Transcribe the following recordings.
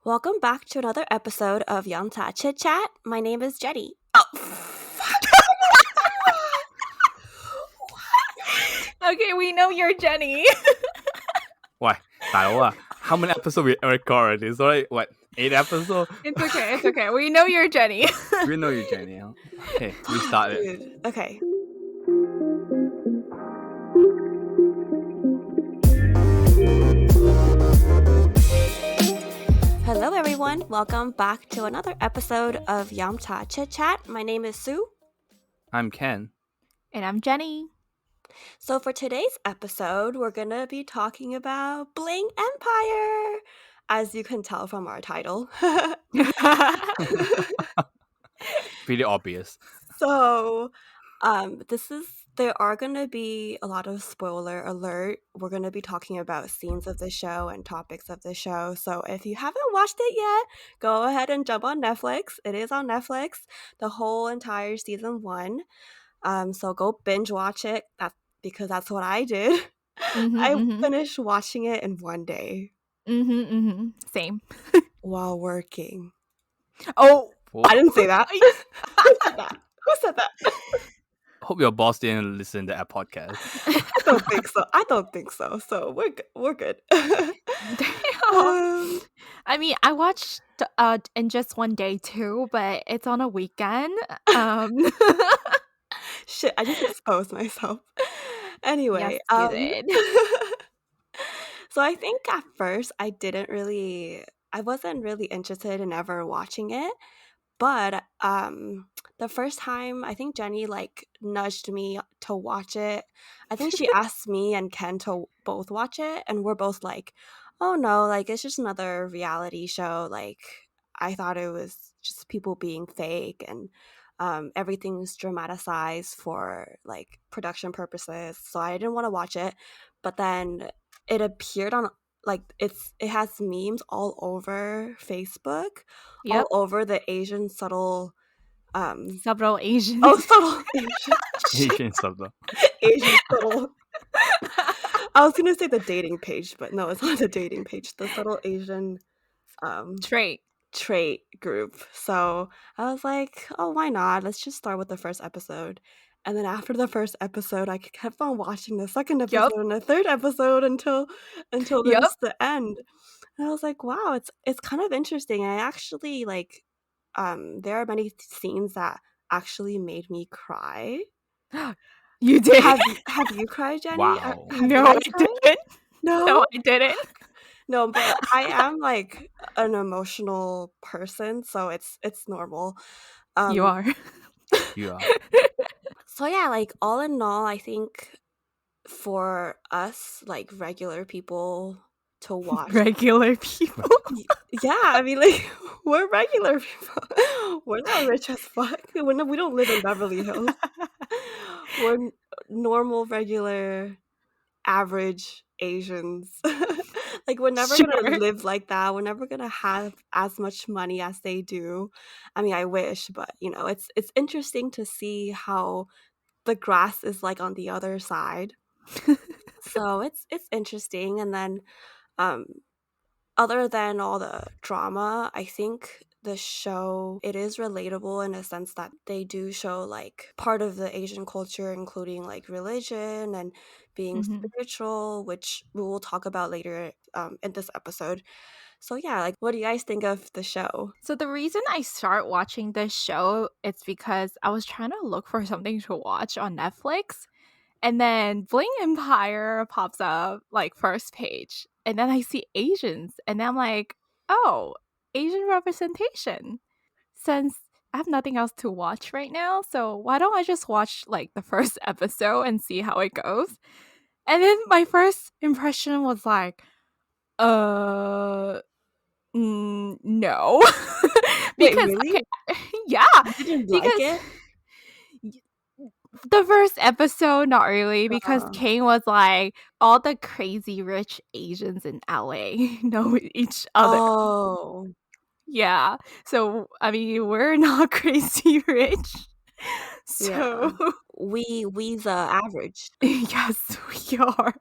Welcome back to another episode of Yumcha Chitchat. My name is Jenny. Oh, fuck! Okay, we know you're Jenny. 喂，大佬啊，how many episodes we record already? It's already what 8 episodes? It's okay. It's okay. We know you're Jenny. We know you, Jenny. Huh? Okay, we started. Dude. Okay. Hello, everyone. Welcome back to another episode of Yumcha Chitchat. My name is Sue. I'm Ken. And I'm Jenny. So for today's episode, we're going to be talking about Bling Empire, as you can tell from our title. Pretty obvious. So, there are going to be a lot of spoiler alert. We're going to be talking about scenes of the show and topics of the show. So if you haven't watched it yet, go ahead and jump on Netflix. It is on Netflix, the whole entire season 1. So go binge watch it. Because that's what I did. I finished watching it in one day. Same. While working. Oh, I didn't say that. Who said that? Who said that? Hope your boss didn't listen to our podcast. I don't think so. So we're good. Damn. I mean, I watched in just one day too, but it's on a weekend. Shit, I just exposed myself. Anyway, yes, you did. So I think at first I wasn't really interested in ever watching it. But the first time, I think Jenny nudged me to watch it. I think she asked me and Ken to both watch it, and we're both like, "Oh no, it's just another reality show." I thought it was just people being fake and everything's dramatized for production purposes. So I didn't want to watch it. But then it appeared on it has memes all over Facebook. Yep. All over the Asian subtle Several Asians. Oh, subtle Asian. Asian subtle. Asian subtle. I was gonna say the dating page, but no, it's not the dating page. The subtle Asian trait group. So I was like, oh, why not? Let's just start with the first episode. And then after the first episode, I kept on watching the second episode and the third episode until this the end. And I was like, wow, it's kind of interesting. I actually there are many scenes that actually made me cry. You did? Have you cried, Jenny? Wow. No, I didn't. No, I didn't. No, but I am an emotional person, so it's normal. You are. You are. So yeah, all in all, I think for us, regular people to watch. Regular people? Yeah, I mean, we're regular people. We're not rich as fuck. We don't live in Beverly Hills. We're normal, regular, average Asians. We're never gonna live like that. We're never gonna have as much money as they do. I mean, I wish, but it's interesting to see how the grass is on the other side. So it's interesting. And then other than all the drama, I think the show, it is relatable in a sense that they do show part of the Asian culture, including religion and being spiritual, which we will talk about later in this episode. So yeah, what do you guys think of the show? So the reason I start watching this show is because I was trying to look for something to watch on Netflix, and then Bling Empire pops up first page, and then I see Asians, and I'm like, oh, Asian representation. Since I have nothing else to watch right now, so why don't I just watch the first episode and see how it goes? And then my first impression was no. Because Wait, really? Yeah. You didn't like it? The first episode, not really, because Kane was like, all the crazy rich Asians in LA know each other. Oh. Yeah. So, I mean, we're not crazy rich. So Yeah. We the average. Yes, we are.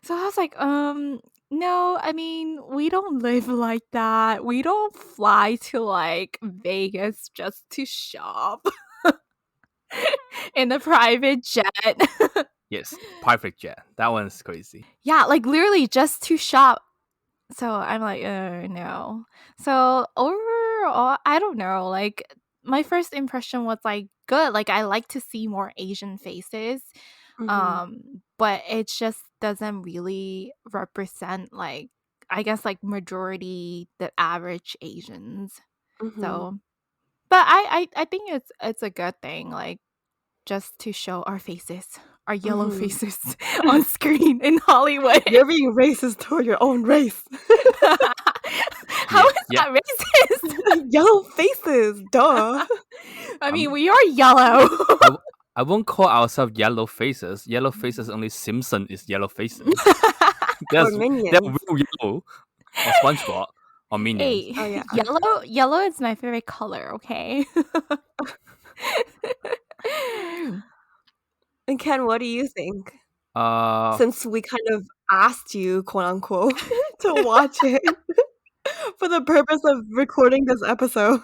So I was like, No, I mean, we don't live like that. We don't fly to, like, Vegas just to shop in a private jet. Yes, private jet. That one's crazy. Yeah, like, literally just to shop. So I'm like, no." So overall, I don't know, like, my first impression was, like, good, like, I like to see more Asian faces, Mhm, but it just doesn't really represent, like, I guess, like, majority the average Asians. mhm, So but I think it's a good thing, like, just to show our faces, our yellow mhm. faces on screen in Hollywood. You're being racist toward your own race. How Yeah, is yeah. that racist? Yellow faces, duh. I mean, Um, we are yellow. I, w- I won't call ourselves yellow faces. Yellow faces only Simpson is yellow faces. Or They're minions. real yellow, or SpongeBob, or Minions. Hey, Oh, yeah. yellow is my favorite color, okay? And Ken, what do you think? Uh, Since we kind of asked you, quote unquote, to watch it for the purpose of recording this episode,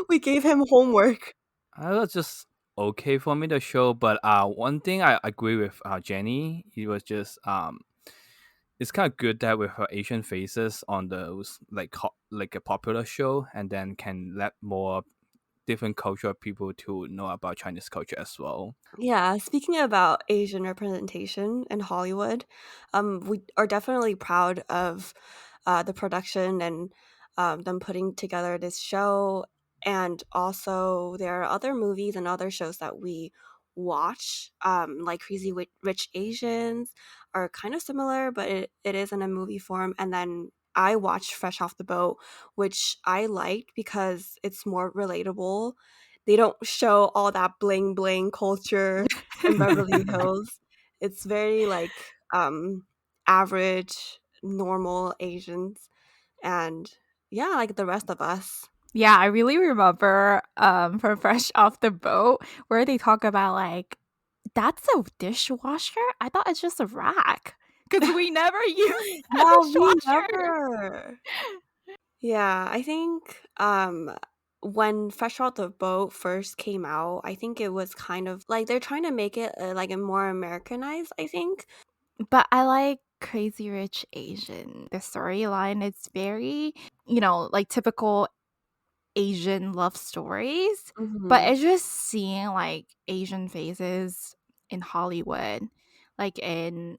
we gave him homework. I was just okay for me the show, but one thing I agree with Jenny. It was just it's kind of good that with her Asian faces on those like a popular show, and then can let more different culture people to know about Chinese culture as well. Yeah, speaking about Asian representation in Hollywood, we are definitely proud of the production and them putting together this show. And also, there are other movies and other shows that we watch, like Rich Asians, are kind of similar, but it is in a movie form. And then I watched Fresh Off the Boat, which I liked because it's more relatable. They don't show all that bling bling culture in Beverly Hills. It's very like average, normal Asians and yeah, like the rest of us. Yeah, I really remember from Fresh Off the Boat where they talk about like that's a dishwasher? I thought it's just a rack because we never use a Yeah, we dishwasher. never. Yeah, I think when Fresh Out the Boat first came out, I think it was kind of like they're trying to make it like a more Americanized, I think. But I like Crazy Rich Asian. The storyline is very, like typical Asian love stories, but Mhm. it's just seeing like Asian faces in Hollywood, like in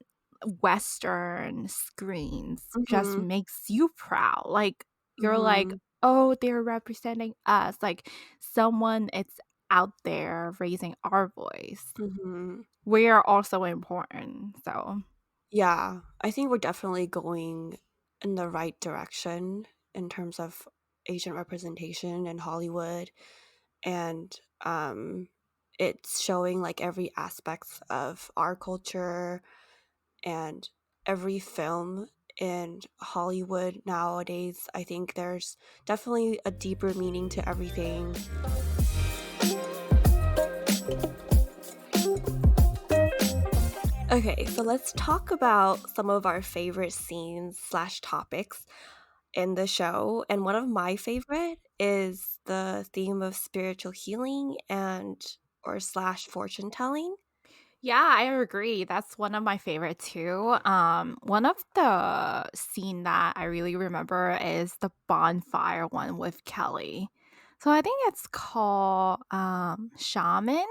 Western screens, just Mhm. makes you proud. Like you're like, Mhm. oh, they're representing us. Like someone it's out there raising our voice. Mhm. We are also important. So Yeah, I think we're definitely going in the right direction in terms of Asian representation in Hollywood and it's showing like every aspect of our culture and every film in Hollywood nowadays. I think there's definitely a deeper meaning to everything. Okay, so let's talk about some of our favorite scenes slash topics in the show. And one of my favorite is the theme of spiritual healing and or slash fortune telling. yeah, I agree. That's one of my favorite too. One of the scene that I really remember is the bonfire one with Kelly. So I think it's called Shaman.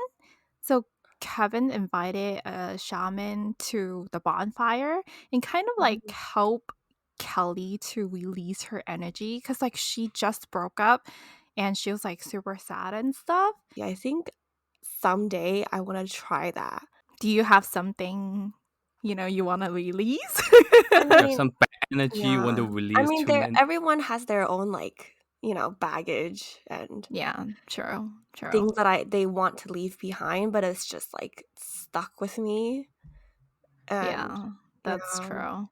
So Kevin invited a shaman to the bonfire and kind of like Mhm. help Kelly to release her energy because like she just broke up and she was like super sad and stuff. Yeah, I think someday I want to try that. Do you have something, you wanna release? I You have mean, some bad energy you want to yeah. I release mean, to there men. everyone has their own like, baggage and Yeah, true, true. things that they want to leave behind, but it's just like stuck with me and Yeah, that's yeah. true.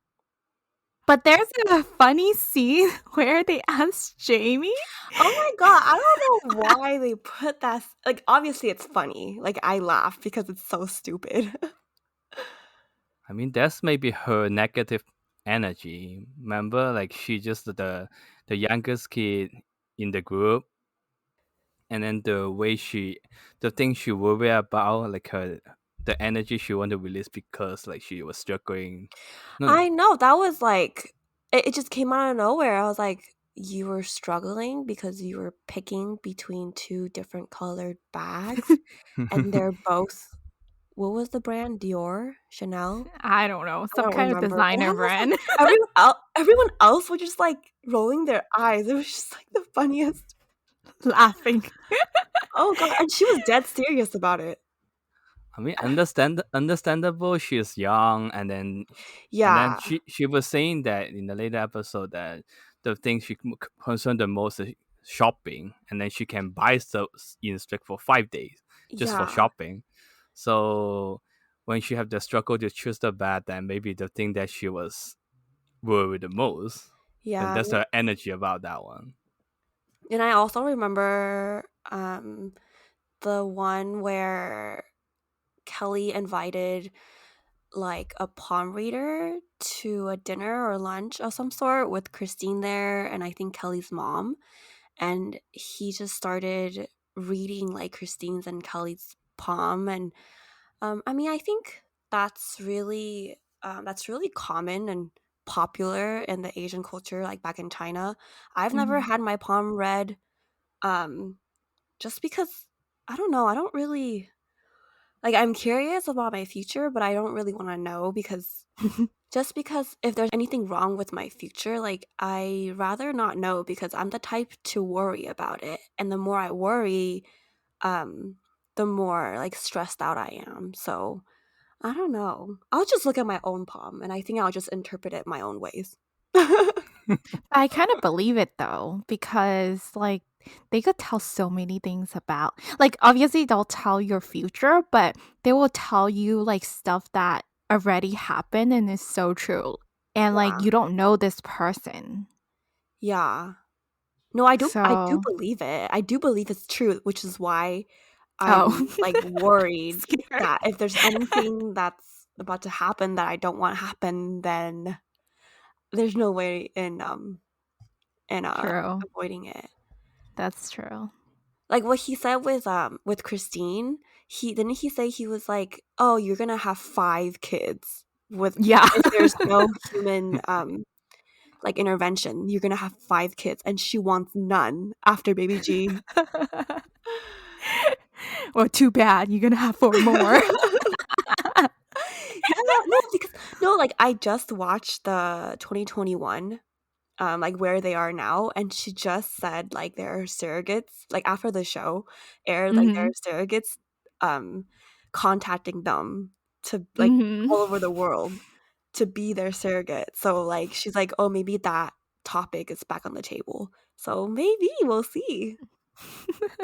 But there's a funny scene where they asked Jamie. Oh my god, I don't know why they put that like, obviously it's funny, like, I laugh because it's so stupid. I mean, that's maybe her negative energy. Remember, like she just the youngest kid in the group, and then the thing she worry about, like the energy she want to release because like she was struggling. No, I know, that was like it just came out of nowhere. I was like, "You were struggling because you were picking between 2 different colored bags, and they're both" what was the brand? Dior? Chanel? I don't know, I some don't kind of remember, and I designer was like brand. everyone else was just, like, rolling their eyes. It was just, like, the funniest. Laughing. Oh god, and she was dead serious about it. I mean, understandable. She's young, and then Yeah, she was saying that in the later episode that the thing she concerned the most is shopping, and then she can buy stuff in strict for 5 days just for yeah, shopping. So when she have the struggle to choose the bad, then maybe the thing that she was worried the most, then yeah, that's the energy about that one. and I also remember, the one where Kelly invited, like, a palm reader to a dinner or lunch of some sort with Christine there and I think Kelly's mom, and he just started reading, like, Christine's and Kelly's palm, and, I mean, I think that's really common and popular in the Asian culture, like, back in China. I've never Mhm. had my palm read, um, just because I don't know, I don't really like, I'm curious about my future, but I don't really wanna know because just because if there's anything wrong with my future, like, I rather not know because I'm the type to worry about it, and the more I worry, um, the more, like, stressed out I am, so, I don't know. I'll just look at my own palm, and I think I'll just interpret it my own ways. I kind of believe it though, because like they could tell so many things about, like, obviously they'll tell your future, but they will tell you like stuff that already happened and is so true. And like Yeah. you don't know this person. Yeah. No, I do So, believe it. I do believe it's true, which is why oh, I'm, like, worried scared. that if there's anything that's about to happen that I don't want happen, then there's no way in True. avoiding it. That's true. Like, what he said with Christine, he didn't he say he was like, "Oh, you're gonna have 5 kids with Yeah. if there's no human, like, intervention, you're gonna have 5 kids," and she wants none after baby G. Well, too bad. You're gonna have four more. Yeah, no, because no, like, I just watched the 2021, like, Where They Are Now, and she just said, like, there are surrogates like, after the show aired, like, there Mhm. are surrogates, um, contacting them to, like, Mhm. all over the world to be their surrogate, so, like, she's like, "Oh, maybe that topic is back on the table." So, maybe, we'll see.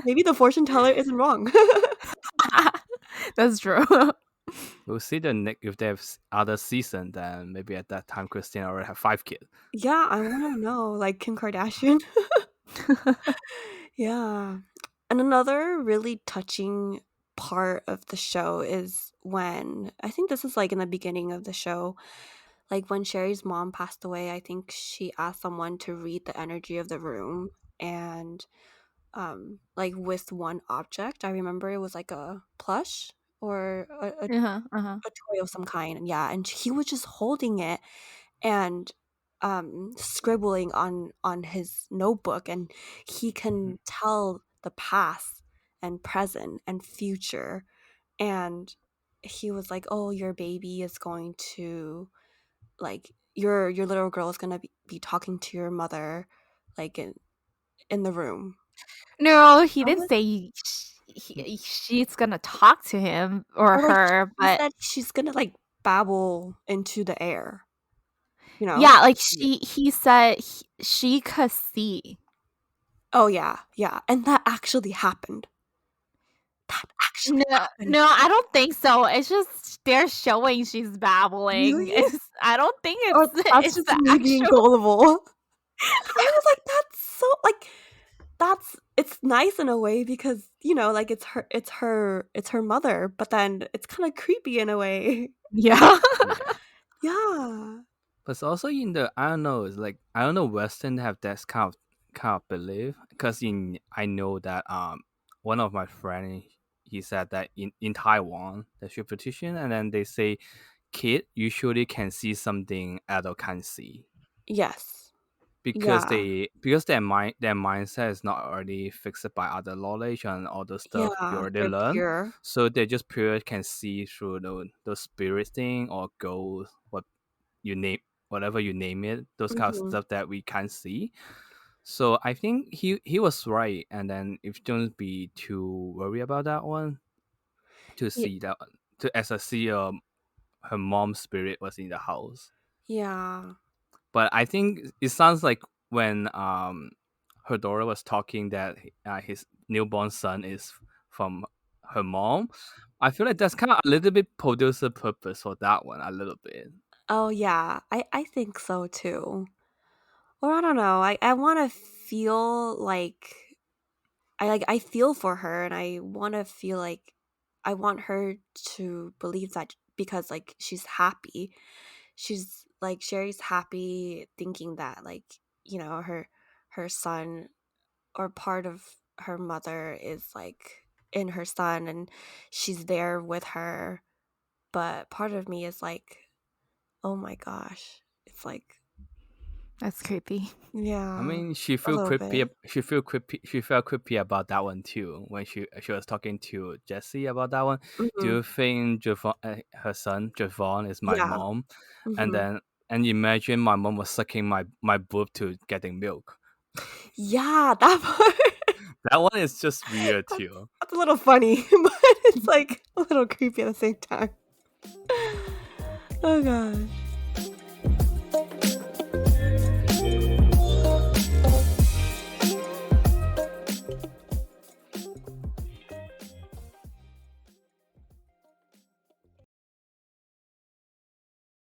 Maybe the fortune teller isn't wrong. That's true. We'll see the next if they have other season. Then maybe at that time, Christina already have 5 kids. Yeah, I wanna know, like Kim Kardashian. Yeah. And another really touching part of the show is when I think this is, like, in the beginning of the show, like, when Sherry's mom passed away, I think she asked someone to read the energy of the room, and, like, with one object, I remember it was, like, a plush or Uh-huh, uh-huh. a toy of some kind, and yeah, and he was just holding it and, scribbling on his notebook, and he Mhm. can tell the past and present and future, and he was like, "Oh, your baby is going to like, your little girl is gonna be talking to your mother, like, in the room." No, he That didn't was say she's gonna talk to him or or, like, her, he but said she's gonna, like, babble into the air, you know? yeah, like Yeah. he said she could see. Oh, yeah, yeah, and that actually happened. That actually No, happened. no, I don't think so. It's just they're showing she's babbling. Really? I don't think Or that's it's just the me being actual. gullible. I was like, "That's so" like, that's it's nice in a way because, like, it's her mother, but then it's kinda creepy in a way. Yeah. Yeah. Yeah. But it's also in the, I don't know, it's like I don't know, Western have that kind of belief, because in I know that one of my friend, he said that in Taiwan there's superstition, and then they say kid usually can see something adult can't see, Yes. because Yeah. their mindset is not already fixed by other knowledge and other stuff you Yeah, already they're learn, pure. so they just pure can see through the spirit thing or ghost, you name whatever you name it, those kind of Mhm. stuff that we can't see. So I think he was right, and then if don't be too worried about that one, to Ye see that, to as I see her mom's spirit was in the house. yeah. But I think it sounds like when her daughter was talking that his newborn son is from her mom. I feel like that's kind of a little bit producer purpose for that one, a little bit. Oh, yeah. I think so too. Or I don't know, I wanna feel like I feel for her, and I wanna feel like I want her to believe that because, like, she's happy. She's like, Sherry's happy thinking that, like, her son or part of her mother is, like, in her son, and she's there with her, but part of me is like, "Oh my gosh." It's like That's creepy. I yeah, mean, she a feel little creepy. bit. She feel creepy. She felt creepy about that one too when she was talking to Jesse about that one. Do Mhm. you think Javon, her son Javon, is my Yeah. mom? And Mhm. then and imagine my mom was sucking my boob to getting milk. Yeah, that part. That one is just weird That's too. that's a little funny, but it's, like, a little creepy at the same time. Oh gosh.